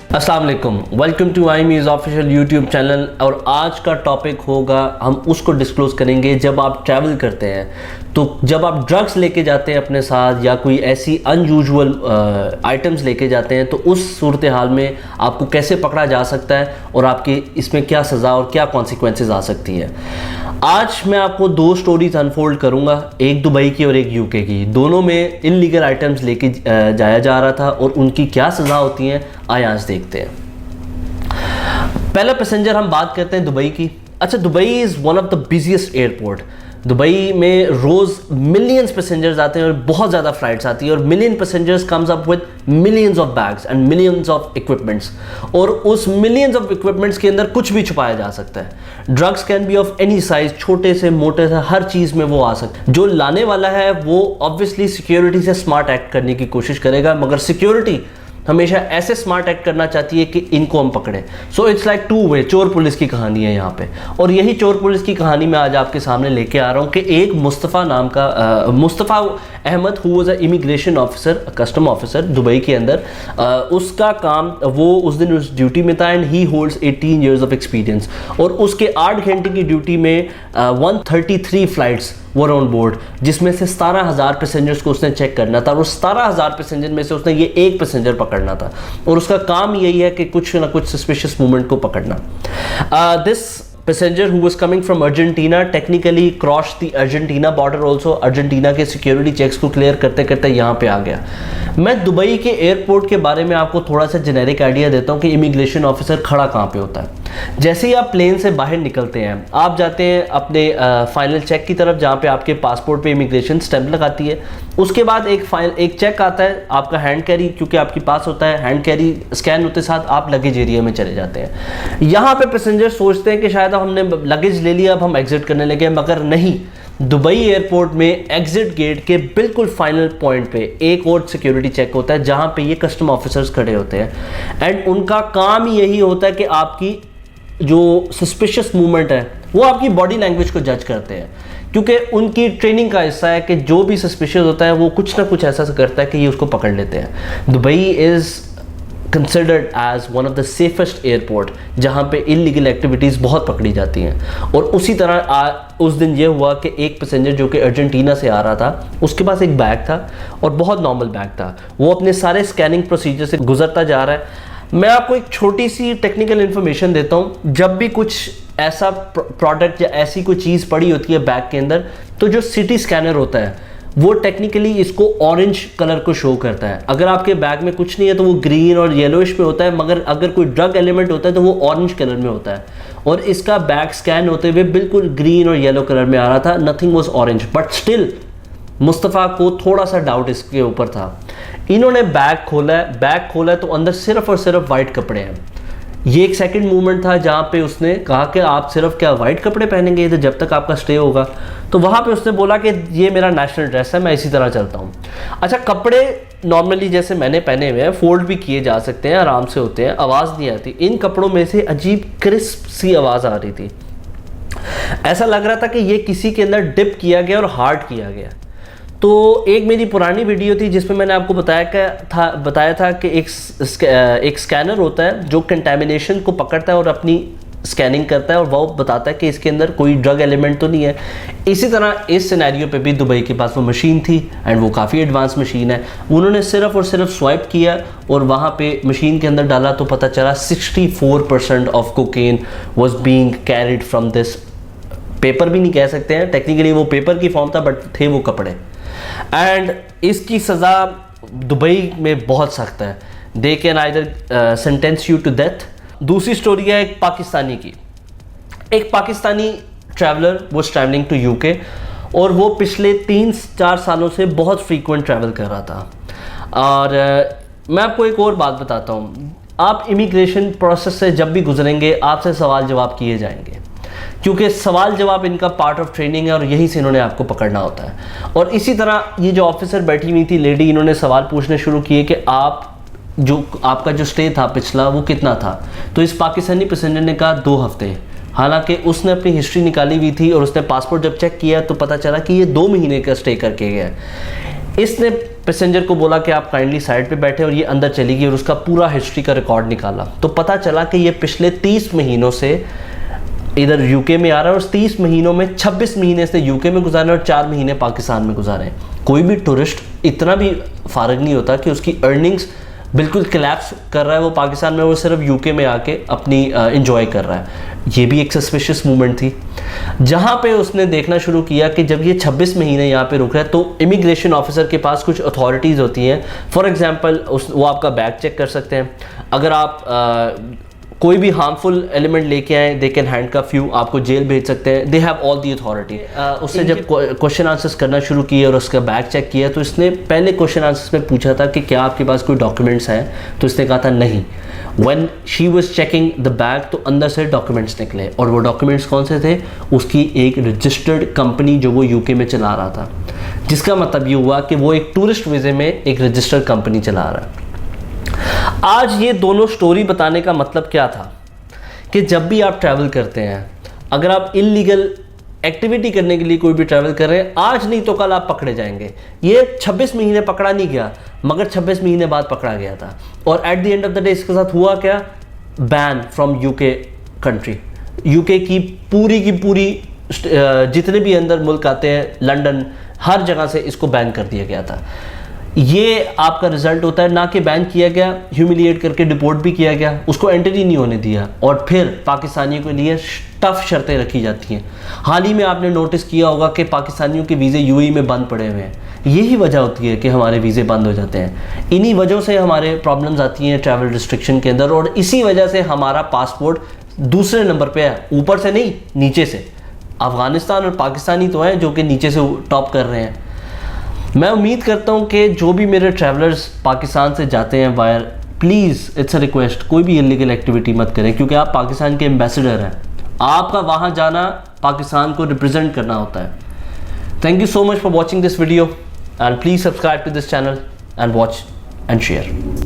अस्सलाम वालेकुम, welcome to IME's official YouTube channel. और आज का टॉपिक होगा, हम उसको डिस्क्लोज़ करेंगे जब आप ट्रैवल करते हैं, तो जब आप ड्रग्स लेके जाते हैं अपने साथ या कोई ऐसी अनयूजुअल आइटम्स लेके जाते हैं, तो उस सूरत हाल में आपको कैसे पकड़ा जा सकता है और आपकी इसमें क्या सज़ा और क्या कॉन्सिक्वेंसेस आ सकती है। आज मैं आपको दो स्टोरीज अनफोल्ड करूंगा, एक दुबई की और एक यूके की। दोनों में इनलीगल आइटम्स लेके जाया जा रहा था और उनकी क्या सज़ा होती है, आइए आज देखते हैं। पहला पैसेंजर हम बात करते हैं दुबई की। अच्छा, Dubai is one of the busiest airport. Dubai में रोज़ मिलियंस पैसेंजर्स आते हैं और बहुत ज़्यादा फ्लाइट्स आती है और million passengers comes up with millions of bags and millions of equipments. और उस मिलियंस ऑफ इक्विपमेंट्स के अंदर कुछ भी छुपाया जा सकता है। Drugs can be of any size, छोटे से मोटे से, हर चीज़ में वो आ सकता है। जो लाने वाला है वो ऑब्वियसली सिक्योरिटी से स्मार्ट एक्ट करने की कोशिश करेगा, मगर सिक्योरिटी हमेशा ऐसे स्मार्ट एक्ट करना चाहती है कि इनको हम पकड़े। So it's like two way, चोर पुलिस की कहानी है यहाँ पे। और यही चोर पुलिस की कहानी मैं आज आपके सामने लेके आ रहा हूँ कि एक मुस्तफ़ा नाम का Mustafa Ahmed, who was a immigration officer, custom officer Dubai के अंदर। उसका काम, वो उस दिन उस ड्यूटी में था and he holds 18 years of experience. और उसके 8 घंटे की ड्यूटी में 133 फ्लाइट्स वर ऑन बोर्ड, जिसमें से 17,000 पैसेंजर्स को उसने चेक करना था और उस 17,000 पैसेंजर में से उसने ये एक पैसेंजर पकड़ना था। और उसका काम यही है कि कुछ ना कुछ सस्पिशियस मूवमेंट को पकड़ना। This passenger who was coming from Argentina technically crossed the Argentina border also। Argentina के सिक्योरिटी चेक्स को क्लियर करते करते यहाँ पे आ गया। मैं दुबई के एयरपोर्ट के बारे में आपको थोड़ा सा जेनेरिक आइडिया देता हूँ कि इमिग्रेशन ऑफिसर खड़ा कहाँ पे होता है। जैसे ही आप प्लेन से बाहर निकलते हैं, आप जाते हैं अपने फाइनल चेक की तरफ, जहाँ पे आपके पासपोर्ट पे इमिग्रेशन स्टैंप लगाती है। उसके बाद एक चेक आता है आपका हैंड कैरी, क्योंकि आपके पास होता है हैंड कैरी, स्कैन होते साथ आप लगेज एरिया में चले जाते हैं। यहाँ पे पैसेंजर सोचते हैं कि शायद हमने लगेज ले लिया, अब हम एग्जिट करने लगे, मगर नहीं। दुबई एयरपोर्ट में एग्जिट गेट के बिल्कुल फाइनल पॉइंट पे एक और सिक्योरिटी चेक होता है, जहाँ पे ये कस्टम ऑफिसर्स खड़े होते हैं एंड उनका काम यही होता है कि आपकी जो सस्पिशियस मूवमेंट है वो आपकी बॉडी लैंग्वेज को जज करते हैं, क्योंकि उनकी ट्रेनिंग का हिस्सा है कि जो भी सस्पिशियस होता है वो कुछ ना कुछ ऐसा करता है कि ये उसको पकड़ लेते हैं। Dubai is considered as one of the safest airport, जहाँ पे इलीगल एक्टिविटीज़ बहुत पकड़ी जाती हैं। और उसी तरह उस दिन ये हुआ कि एक पैसेंजर जो कि अर्जेंटीना से आ रहा था, उसके पास एक बैग था और बहुत नॉर्मल बैग था। वो अपने सारे स्कैनिंग प्रोसीजर से गुजरता जा रहा है। मैं आपको एक छोटी सी टेक्निकल इन्फॉर्मेशन देता हूँ। जब भी कुछ ऐसा प्रोडक्ट या ऐसी कोई चीज़ पड़ी होती है बैग के अंदर, तो जो सिटी स्कैनर होता है वो टेक्निकली इसको ऑरेंज कलर को शो करता है। अगर आपके बैग में कुछ नहीं है तो वो ग्रीन और येलोइश में होता है, मगर अगर कोई ड्रग एलिमेंट होता है तो वो ऑरेंज कलर में होता है। और इसका बैग स्कैन होते हुए बिल्कुल ग्रीन और येलो कलर में आ रहा था, nothing was orange, but still Mustafa को थोड़ा सा डाउट इसके ऊपर था। इन्होंने बैग खोला है तो अंदर सिर्फ और सिर्फ वाइट कपड़े हैं। ये एक सेकंड मूवमेंट था जहाँ पे उसने कहा कि आप सिर्फ क्या वाइट कपड़े पहनेंगे तो जब तक आपका स्टे होगा। तो वहाँ पे उसने बोला कि ये मेरा नेशनल ड्रेस है, मैं इसी तरह चलता हूँ। अच्छा, कपड़े नॉर्मली जैसे मैंने पहने हुए हैं, फोल्ड भी किए जा सकते हैं, आराम से होते हैं, आवाज़ नहीं आती। इन कपड़ों में से अजीब क्रिस्प सी आवाज़ आ रही थी। ऐसा लग रहा था कि ये किसी के अंदर डिप किया गया और हार्ड किया गया। तो एक मेरी पुरानी वीडियो थी जिसमें मैंने आपको बताया था कि एक स्कैनर होता है जो कंटेमिनेशन को पकड़ता है और अपनी स्कैनिंग करता है और वो बताता है कि इसके अंदर कोई ड्रग एलिमेंट तो नहीं है। इसी तरह इस सिनेरियो पे भी दुबई के पास वो मशीन थी एंड वो काफ़ी एडवांस मशीन है। उन्होंने सिर्फ और सिर्फ स्वाइप किया और वहाँ पे मशीन के अंदर डाला तो पता चला 64% of cocaine was being carried from this paper. भी नहीं कह सकते हैं, टेक्निकली वो पेपर की फॉर्म था, बट थे वो कपड़े। एंड इसकी सज़ा दुबई में बहुत सख्त है। They can either sentence you to death. दूसरी स्टोरी है एक पाकिस्तानी की। एक Pakistani traveller was travelling to UK और वो पिछले 3-4 सालों से बहुत फ्रीक्वेंट ट्रैवल कर रहा था। और मैं आपको एक और बात बताता हूँ, आप इमिग्रेशन प्रोसेस से जब भी गुजरेंगे आपसे सवाल जवाब किए जाएंगे, क्योंकि सवाल जवाब इनका पार्ट ऑफ ट्रेनिंग है और यहीं से इन्होंने आपको पकड़ना होता है। और इसी तरह ये जो ऑफिसर बैठी हुई थी लेडी, इन्होंने सवाल पूछने शुरू किए कि आपका जो स्टे था पिछला वो कितना था। तो इस पाकिस्तानी पैसेंजर ने कहा 2 हफ्ते। हालांकि उसने अपनी हिस्ट्री निकाली हुई थी और उसने पासपोर्ट जब चेक किया तो पता चला कि ये 2 महीने का स्टे करके गया। इसने पैसेंजर को बोला कि आप काइंडली साइड पे बैठे, और ये अंदर चली गई और उसका पूरा हिस्ट्री का रिकॉर्ड निकाला। तो पता चला कि ये पिछले 30 महीनों से इधर यूके में आ रहा है, और 30 महीनों में 26 महीने इसने यूके में गुजारे और 4 महीने पाकिस्तान में गुजारे। कोई भी टूरिस्ट इतना भी फारग नहीं होता कि उसकी अर्निंग्स बिल्कुल कोलैप्स कर रहा है वो पाकिस्तान में, वो सिर्फ यूके में आके अपनी एंजॉय कर रहा है। ये भी एक सस्पिशियस मूवमेंट थी, जहाँ पे उसने देखना शुरू किया कि जब ये 26 महीने यहाँ पे रुक रहा है तो इमिग्रेशन ऑफिसर के पास कुछ अथॉरिटीज़ होती हैं। फॉर एग्जांपल वो आपका बैग चेक कर सकते हैं। अगर आप कोई भी हार्मफुल एलिमेंट लेके आए, दे कैन हैंडकफ यू, आपको जेल भेज सकते हैं। They have all the authority. उसने जब क्वेश्चन आंसर्स करना शुरू किए और उसका बैग चेक किया, तो इसने पहले क्वेश्चन आंसर्स में पूछा था कि क्या आपके पास कोई डॉक्यूमेंट्स हैं, तो इसने कहा था नहीं। When she was checking the bag, तो अंदर से डॉक्यूमेंट्स निकले, और वो डॉक्यूमेंट्स कौन से थे? उसकी एक रजिस्टर्ड कंपनी जो वो यूके में चला रहा था, जिसका मतलब ये हुआ कि वो एक टूरिस्ट वीज़े में एक रजिस्टर्ड कंपनी चला रहा है। आज ये दोनों स्टोरी बताने का मतलब क्या था कि जब भी आप ट्रैवल करते हैं, अगर आप इलीगल एक्टिविटी करने के लिए कोई भी ट्रैवल कर रहे हैं, आज नहीं तो कल आप पकड़े जाएंगे। ये 26 महीने पकड़ा नहीं गया, मगर 26 महीने बाद पकड़ा गया था, और at the end of the day इसके साथ हुआ क्या? Ban from UK country. UK की पूरी जितने भी अंदर मुल्क आते हैं, लंदन, हर जगह से इसको बैन कर दिया गया था। ये आपका रिजल्ट होता है, ना कि बैन किया गया, ह्यूमिलिएट करके डिपोर्ट भी किया गया, उसको एंट्री नहीं होने दिया, और फिर पाकिस्तानियों के लिए टफ शर्तें रखी जाती हैं। हाल ही में आपने नोटिस किया होगा कि पाकिस्तानियों के वीज़े यूएई में बंद पड़े हुए हैं। यही वजह होती है कि हमारे वीज़े बंद हो जाते हैं। इन्हीं वजहों से हमारे प्रॉब्लम्स आती हैं ट्रैवल रिस्ट्रिक्शन के अंदर, और इसी वजह से हमारा पासपोर्ट दूसरे नंबर पर है, ऊपर से नहीं, नीचे से। अफ़गानिस्तान और पाकिस्तानी तो हैं जो कि नीचे से टॉप कर रहे हैं। मैं उम्मीद करता हूं कि जो भी मेरे ट्रैवलर्स पाकिस्तान से जाते हैं wire, please it's a request, कोई भी इलीगल एक्टिविटी मत करें, क्योंकि आप पाकिस्तान के एम्बेसडर हैं। आपका वहां जाना पाकिस्तान को रिप्रेजेंट करना होता है। Thank you so much for watching this video, and please subscribe to this channel and watch and share.